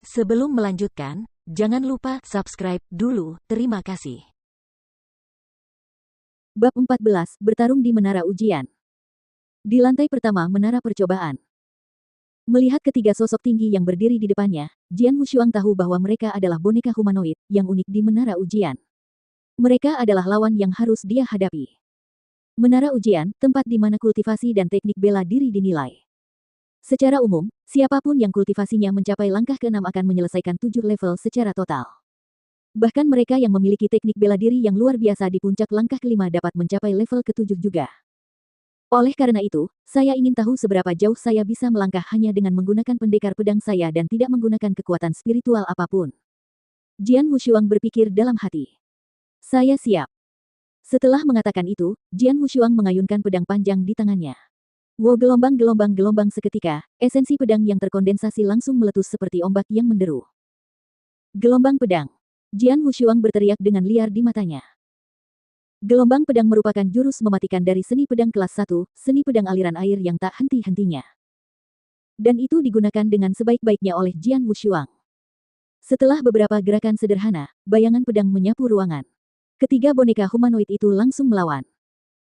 Sebelum melanjutkan, jangan lupa subscribe dulu. Terima kasih. Bab 14, bertarung di menara ujian. Di lantai pertama menara percobaan. Melihat ketiga sosok tinggi yang berdiri di depannya, Jian Wushuang tahu bahwa mereka adalah boneka humanoid yang unik di menara ujian. Mereka adalah lawan yang harus dia hadapi. Menara ujian, tempat di mana kultivasi dan teknik bela diri dinilai. Secara umum, siapapun yang kultivasinya mencapai langkah ke-6 akan menyelesaikan 7 level secara total. Bahkan mereka yang memiliki teknik bela diri yang luar biasa di puncak langkah ke-5 dapat mencapai level ke-7 juga. Oleh karena itu, saya ingin tahu seberapa jauh saya bisa melangkah hanya dengan menggunakan pendekar pedang saya dan tidak menggunakan kekuatan spiritual apapun. Jian Wushuang berpikir dalam hati. Saya siap. Setelah mengatakan itu, Jian Wushuang mengayunkan pedang panjang di tangannya. Wow, gelombang seketika, esensi pedang yang terkondensasi langsung meletus seperti ombak yang menderu. Gelombang pedang. Jian Wushuang berteriak dengan liar di matanya. Gelombang pedang merupakan jurus mematikan dari seni pedang kelas 1, seni pedang aliran air yang tak henti-hentinya. Dan itu digunakan dengan sebaik-baiknya oleh Jian Wushuang. Setelah beberapa gerakan sederhana, bayangan pedang menyapu ruangan. Ketiga boneka humanoid itu langsung melawan.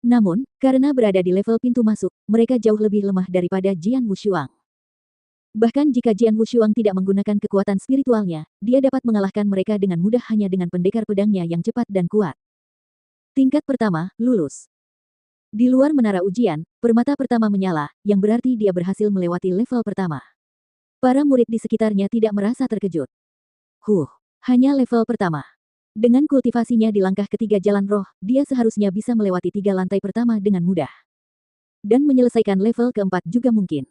Namun, karena berada di level pintu masuk, mereka jauh lebih lemah daripada Jian Wushuang. Bahkan jika Jian Wushuang tidak menggunakan kekuatan spiritualnya, dia dapat mengalahkan mereka dengan mudah hanya dengan pendekar pedangnya yang cepat dan kuat. Tingkat pertama, lulus. Di luar menara ujian, permata pertama menyala, yang berarti dia berhasil melewati level pertama. Para murid di sekitarnya tidak merasa terkejut. Hanya level pertama. Dengan kultivasinya di langkah ketiga jalan roh, dia seharusnya bisa melewati 3 lantai pertama dengan mudah. Dan menyelesaikan level keempat juga mungkin.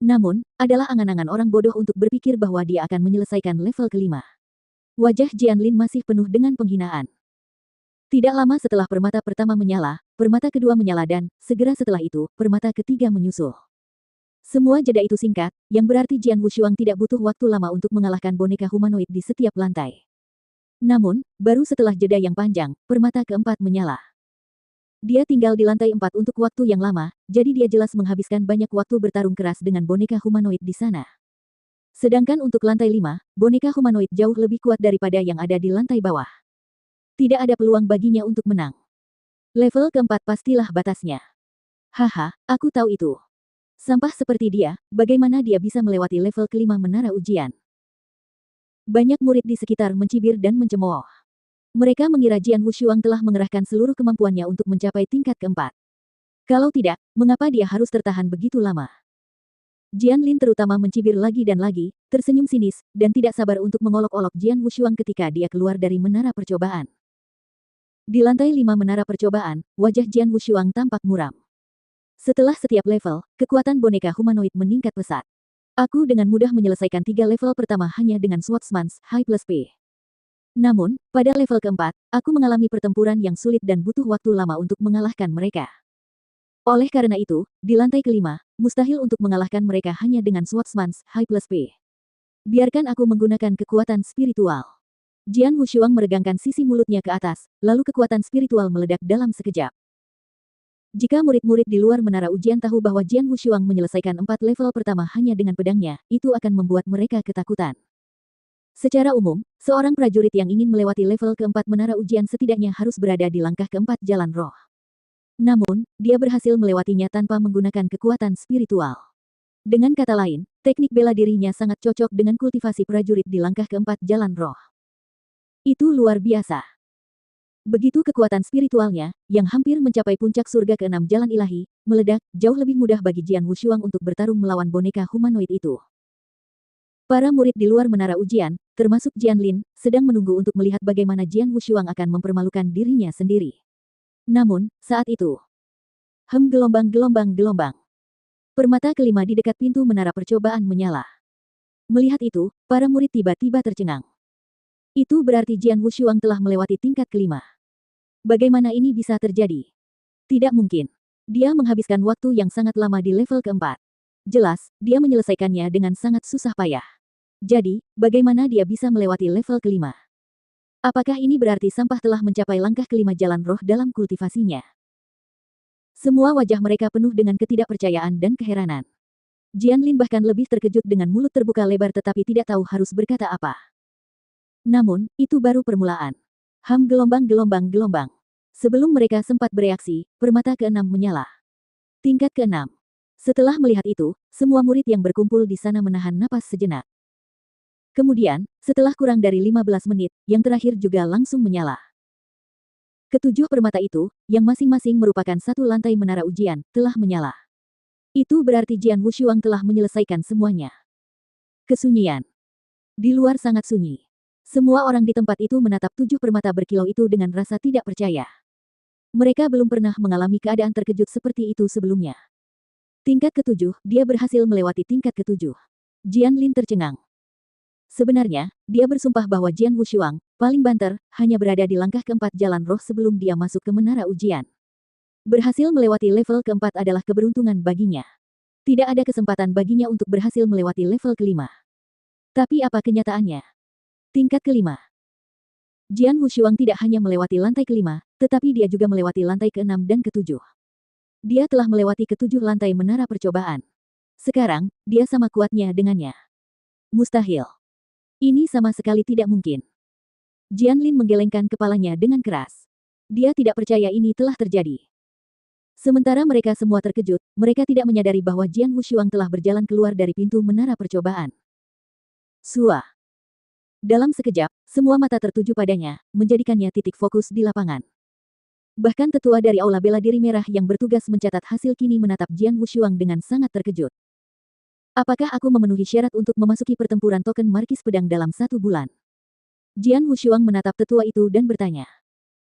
Namun, adalah angan-angan orang bodoh untuk berpikir bahwa dia akan menyelesaikan level kelima. Wajah Jianlin masih penuh dengan penghinaan. Tidak lama setelah permata pertama menyala, permata kedua menyala dan, segera setelah itu, permata ketiga menyusul. Semua jeda itu singkat, yang berarti Jian Wushuang tidak butuh waktu lama untuk mengalahkan boneka humanoid di setiap lantai. Namun, baru setelah jeda yang panjang, permata keempat menyala. Dia tinggal di lantai 4 untuk waktu yang lama, jadi dia jelas menghabiskan banyak waktu bertarung keras dengan boneka humanoid di sana. Sedangkan untuk lantai 5, boneka humanoid jauh lebih kuat daripada yang ada di lantai bawah. Tidak ada peluang baginya untuk menang. Level keempat pastilah batasnya. Haha, aku tahu itu. Sampah seperti dia, bagaimana dia bisa melewati level kelima menara ujian? Banyak murid di sekitar mencibir dan mencemooh. Mereka mengira Jian Wushuang telah mengerahkan seluruh kemampuannya untuk mencapai tingkat keempat. Kalau tidak, mengapa dia harus tertahan begitu lama? Jianlin terutama mencibir lagi dan lagi, tersenyum sinis, dan tidak sabar untuk mengolok-olok Jian Wushuang ketika dia keluar dari menara percobaan. Di lantai 5 menara percobaan, wajah Jian Wushuang tampak muram. Setelah setiap level, kekuatan boneka humanoid meningkat pesat. Aku dengan mudah menyelesaikan 3 level pertama hanya dengan Swordsman's High plus P. Namun, pada level keempat, aku mengalami pertempuran yang sulit dan butuh waktu lama untuk mengalahkan mereka. Oleh karena itu, di lantai kelima, mustahil untuk mengalahkan mereka hanya dengan Swordsman's High plus P. Biarkan aku menggunakan kekuatan spiritual. Jian Wushuang meregangkan sisi mulutnya ke atas, lalu kekuatan spiritual meledak dalam sekejap. Jika murid-murid di luar menara ujian tahu bahwa Jian Wushuang menyelesaikan 4 level pertama hanya dengan pedangnya, itu akan membuat mereka ketakutan. Secara umum, seorang prajurit yang ingin melewati level keempat menara ujian setidaknya harus berada di langkah keempat jalan roh. Namun, dia berhasil melewatinya tanpa menggunakan kekuatan spiritual. Dengan kata lain, teknik bela dirinya sangat cocok dengan kultivasi prajurit di langkah keempat jalan roh. Itu luar biasa. Begitu kekuatan spiritualnya, yang hampir mencapai puncak surga ke-6 jalan ilahi, meledak, jauh lebih mudah bagi Jian Wushuang untuk bertarung melawan boneka humanoid itu. Para murid di luar menara ujian, termasuk Jianlin, sedang menunggu untuk melihat bagaimana Jian Wushuang akan mempermalukan dirinya sendiri. Namun, saat itu, gelombang. Permata kelima di dekat pintu menara percobaan menyala. Melihat itu, para murid tiba-tiba tercengang. Itu berarti Jian Wushuang telah melewati tingkat kelima. Bagaimana ini bisa terjadi? Tidak mungkin. Dia menghabiskan waktu yang sangat lama di level keempat. Jelas, dia menyelesaikannya dengan sangat susah payah. Jadi, bagaimana dia bisa melewati level kelima? Apakah ini berarti sampah telah mencapai langkah kelima jalan roh dalam kultivasinya? Semua wajah mereka penuh dengan ketidakpercayaan dan keheranan. Jian Lin bahkan lebih terkejut dengan mulut terbuka lebar tetapi tidak tahu harus berkata apa. Namun, itu baru permulaan. Gelombang-gelombang. Sebelum mereka sempat bereaksi, permata keenam menyala. Tingkat keenam. Setelah melihat itu, semua murid yang berkumpul di sana menahan napas sejenak. Kemudian, setelah kurang dari 15 menit, yang terakhir juga langsung menyala. Ketujuh permata itu, yang masing-masing merupakan satu lantai menara ujian, telah menyala. Itu berarti Jian Wushuang telah menyelesaikan semuanya. Kesunyian. Di luar sangat sunyi. Semua orang di tempat itu menatap tujuh permata berkilau itu dengan rasa tidak percaya. Mereka belum pernah mengalami keadaan terkejut seperti itu sebelumnya. Tingkat ketujuh, dia berhasil melewati tingkat ketujuh. Jian Lin tercengang. Sebenarnya, dia bersumpah bahwa Jian Wushuang, paling banter, hanya berada di langkah keempat jalan roh sebelum dia masuk ke menara ujian. Berhasil melewati level keempat adalah keberuntungan baginya. Tidak ada kesempatan baginya untuk berhasil melewati level kelima. Tapi apa kenyataannya? Tingkat kelima. Jian Wushuang tidak hanya melewati lantai kelima, tetapi dia juga melewati lantai keenam dan ketujuh. Dia telah melewati ketujuh lantai menara percobaan. Sekarang, dia sama kuatnya dengannya. Mustahil. Ini sama sekali tidak mungkin. Jian Lin menggelengkan kepalanya dengan keras. Dia tidak percaya ini telah terjadi. Sementara mereka semua terkejut, mereka tidak menyadari bahwa Jian Wushuang telah berjalan keluar dari pintu menara percobaan. Sua. Dalam sekejap, semua mata tertuju padanya, menjadikannya titik fokus di lapangan. Bahkan tetua dari Aula Bela Diri Merah yang bertugas mencatat hasil kini menatap Jian Wushuang dengan sangat terkejut. Apakah aku memenuhi syarat untuk memasuki pertempuran token Markis Pedang dalam 1 bulan? Jian Wushuang menatap tetua itu dan bertanya.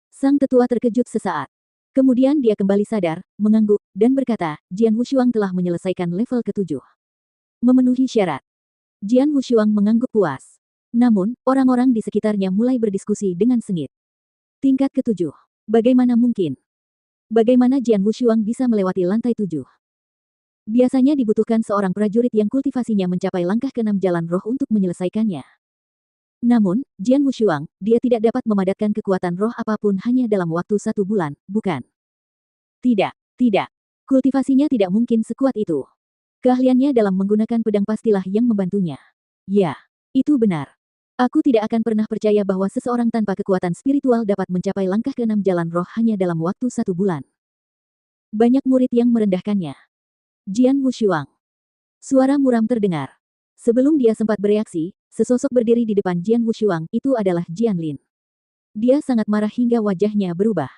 Sang tetua terkejut sesaat. Kemudian dia kembali sadar, mengangguk, dan berkata, Jian Wushuang telah menyelesaikan level ke-7. Memenuhi syarat. Jian Wushuang mengangguk puas. Namun, orang-orang di sekitarnya mulai berdiskusi dengan sengit. Tingkat ke-7. Bagaimana mungkin? Bagaimana Jian Wushuang bisa melewati lantai 7? Biasanya dibutuhkan seorang prajurit yang kultivasinya mencapai langkah ke-6 jalan roh untuk menyelesaikannya. Namun, Jian Wushuang, dia tidak dapat memadatkan kekuatan roh apapun hanya dalam waktu 1 bulan, bukan? Tidak. Kultivasinya tidak mungkin sekuat itu. Keahliannya dalam menggunakan pedang pastilah yang membantunya. Ya, itu benar. Aku tidak akan pernah percaya bahwa seseorang tanpa kekuatan spiritual dapat mencapai langkah ke-6 jalan roh hanya dalam waktu 1 bulan. Banyak murid yang merendahkannya. Jian Wushuang. Suara muram terdengar. Sebelum dia sempat bereaksi, sesosok berdiri di depan Jian Wushuang, itu adalah Jian Lin. Dia sangat marah hingga wajahnya berubah.